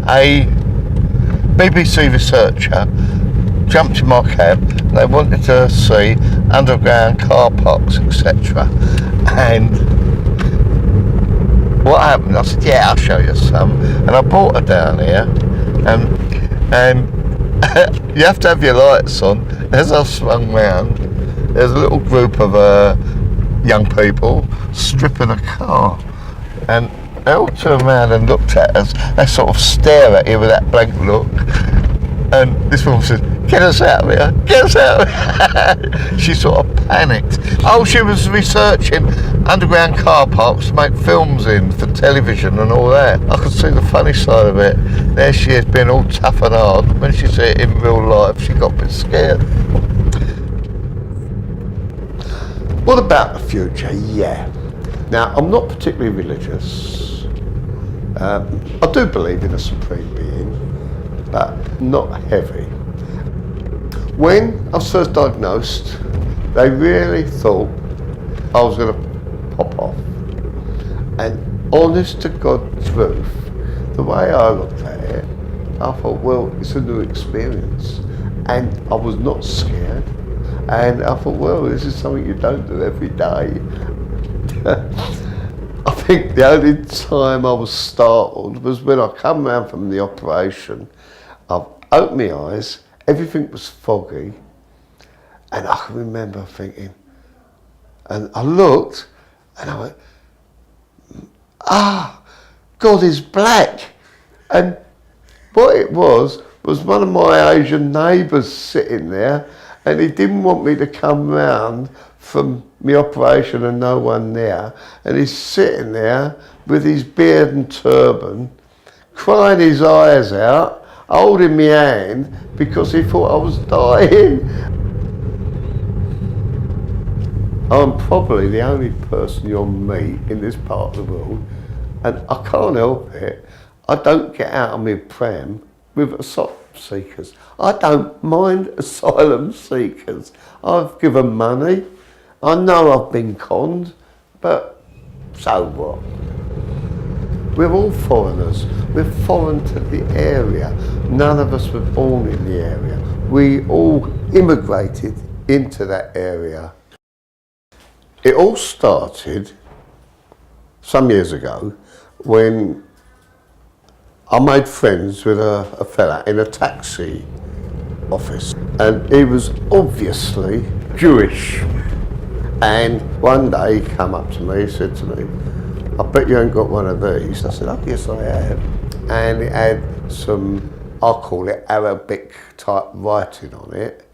a BBC researcher jumped in my cab. They wanted to see underground car parks, etc. And what happened? I said, yeah, I'll show you some. And I brought her down here, and you have to have your lights on. As I swung round, there's a little group of young people stripping a car, and they all turned around and looked at us. They sort of stare at you with that blank look, and this woman said, get us out of here, get us out of here. She sort of panicked. Oh, she was researching underground car parks to make films in for television and all that. I could see the funny side of it. There she is, being all tough and hard. When she saw it in real life, she got a bit scared. What about the future? Yeah. Now, I'm not particularly religious. I do believe in a supreme being, but not heavy. When I was first diagnosed, they really thought I was going to pop off. And honest to God truth, the way I looked at it, I thought, well, it's a new experience. And I was not scared. And I thought, well, this is something you don't do every day. I think the only time I was startled was when I come round from the operation. I've opened my eyes, everything was foggy, and I can remember thinking, and I looked, and I went, God is black. And what it was one of my Asian neighbours sitting there, and he didn't want me to come round from my operation and no one there, and he's sitting there with his beard and turban, crying his eyes out, holding my hand because he thought I was dying. I'm probably the only person you'll meet in this part of the world, and I can't help it. I don't get out of my pram with asylum seekers. I don't mind asylum seekers. I've given money. I know I've been conned, but so what? We're all foreigners. We're foreign to the area. None of us were born in the area. We all immigrated into that area. It all started some years ago when I made friends with a fella in a taxi office, and he was obviously Jewish. And one day he came up to me, he said to me, I bet you ain't got one of these. I said, oh yes I have. And it had some, I'll call it Arabic type writing on it.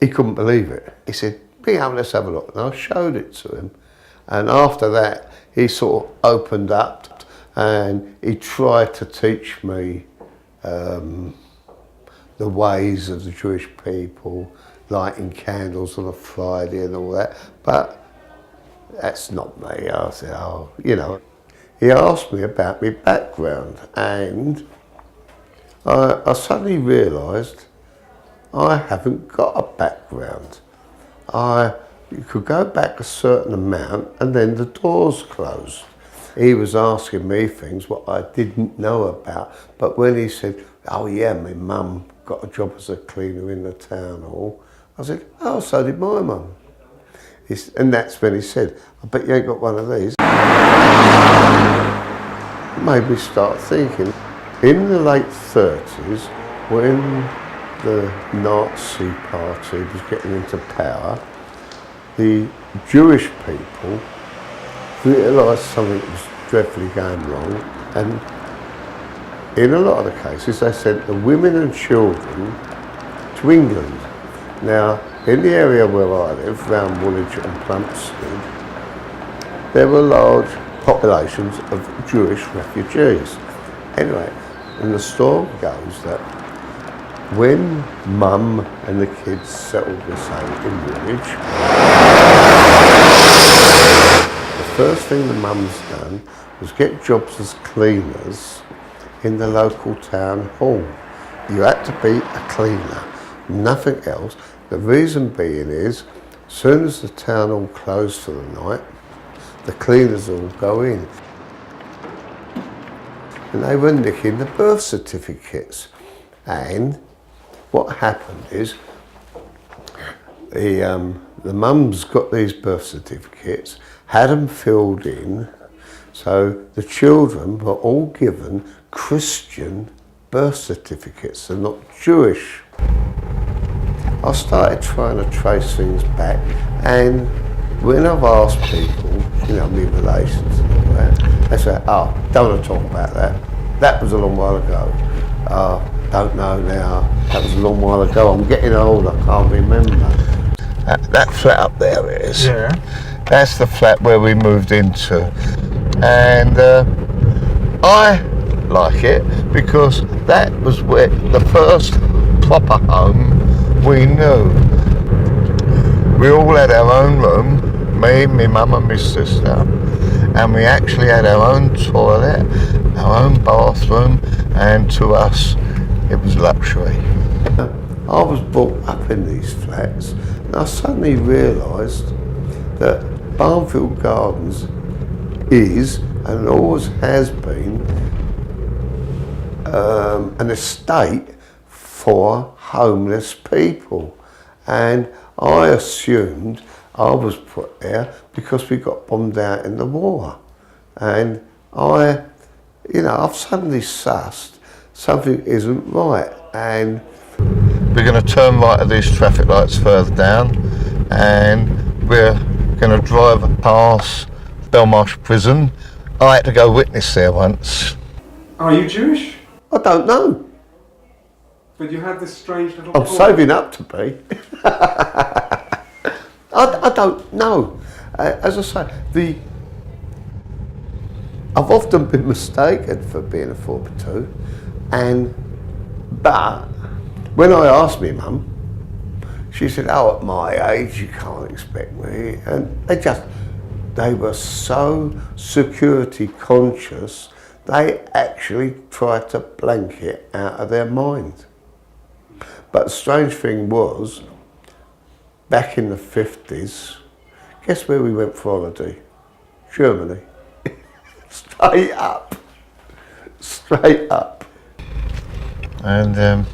He couldn't believe it. He said, bring it up, let's have a look. And I showed it to him. And after that, he sort of opened up and he tried to teach me the ways of the Jewish people, lighting candles on a Friday and all that, but that's not me. I said, oh, you know. He asked me about my background, and I suddenly realised I haven't got a background. You could go back a certain amount and then the doors closed. He was asking me things what I didn't know about, but when he said, oh yeah, my mum got a job as a cleaner in the town hall, I said, oh, so did my mum. And that's when he said, I bet you ain't got one of these. It made me start thinking. In the late 30s, when the Nazi party was getting into power, the Jewish people realised something was dreadfully going wrong, and in a lot of the cases they sent the women and children to England. Now, in the area where I live, around Woolwich and Plumstead, there were large populations of Jewish refugees. Anyway, and the story goes that when Mum and the kids settled this out in Woolwich, the first thing the mum's done was get jobs as cleaners in the local town hall. You had to be a cleaner, nothing else. The reason being is, as soon as the town hall closed for the night, the cleaners all go in. and they were nicking the birth certificates. And what happened is the mums got these birth certificates, had them filled in, so the children were all given Christian birth certificates and not Jewish. I started trying to trace things back, and when I've asked people, you know, my relations and all that, they say, oh, don't want to talk about that. That was a long while ago. Don't know now. That was a long while ago. I'm getting old, I can't remember. That flat up there is. Yeah. That's the flat where we moved into. And I like it because that was where the first proper home we knew. We all had our own room, me, my mum and my sister, and we actually had our own toilet, our own bathroom, and to us it was luxury. I was brought up in these flats, and I suddenly realised that Barnfield Gardens is and always has been an estate for homeless people, and I assumed I was put there because we got bombed out in the war, and I've suddenly sussed something isn't right, and we're going to turn right at these traffic lights further down, and we're going to drive past Belmarsh Prison. I had to go witness there once. Are you Jewish? I don't know. But you had this strange little... I'm saving up to be. I don't know. As I say, I've often been mistaken for being a 4x2, but when I asked my mum, she said, oh, at my age you can't expect me, and they were so security conscious, they actually tried to blank it out of their mind. But the strange thing was, back in the 50s, guess where we went for holiday? Germany. Straight up. Straight up. And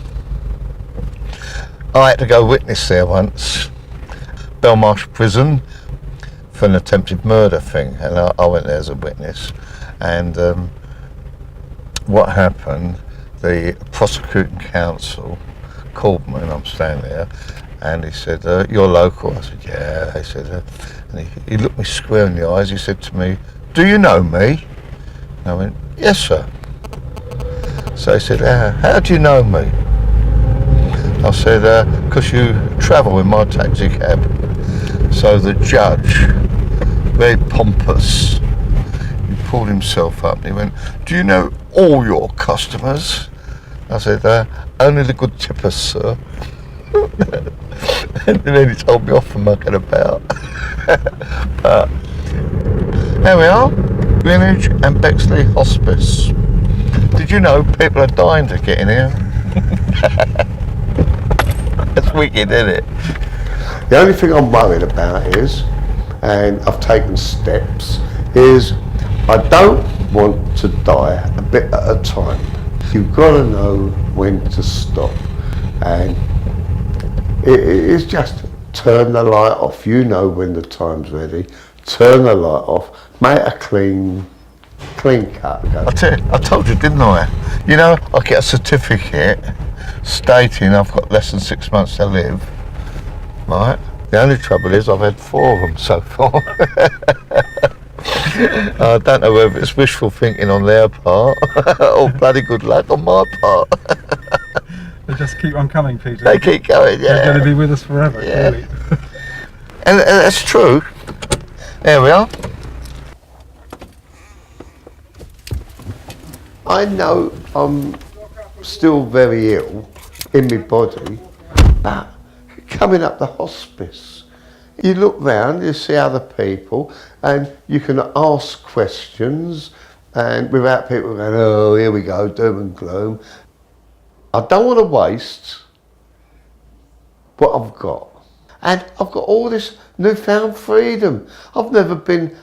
I had to go witness there once, Belmarsh Prison, for an attempted murder thing, and I went there as a witness. And what happened, the prosecuting counsel called me, and I'm standing there, and he said, you're local? I said, yeah. He said, and he looked me square in the eyes. He said to me, do you know me? And I went, yes, sir. So he said, how do you know me? I said, because you travel in my taxi cab. So the judge, very pompous, he pulled himself up and he went, do you know all your customers? I said, only the good tippers, sir. And then he told me off for mucking about. But there we are, Greenwich and Bexley Hospice. Did you know people are dying to get in here? That's wicked, isn't it? The only thing I'm worried about is, and I've taken steps, is I don't want to die a bit at a time. You've got to know when to stop, and it's just turn the light off. You know when the time's ready. Turn the light off. Make a clean cut. I told you, didn't I? You know, I get a certificate stating I've got less than 6 months to live. Right? The only trouble is I've had 4 of them so far. I don't know whether it's wishful thinking on their part or bloody good luck on my part. They just keep on coming, Peter. They keep going, yeah. They're going to be with us forever, Yeah. clearly. And that's true. There we are. I know I'm still very ill in my body, but coming up the hospice, you look round, you see other people, and you can ask questions, and without people going, oh, here we go, doom and gloom. I don't want to waste what I've got. And I've got all this newfound freedom. I've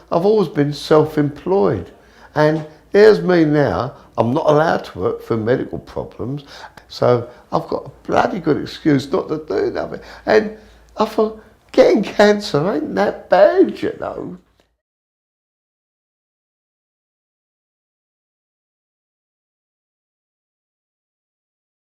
always been self-employed. And here's me now. I'm not allowed to work for medical problems, so I've got a bloody good excuse not to do nothing. And I thought, getting cancer ain't that bad, you know.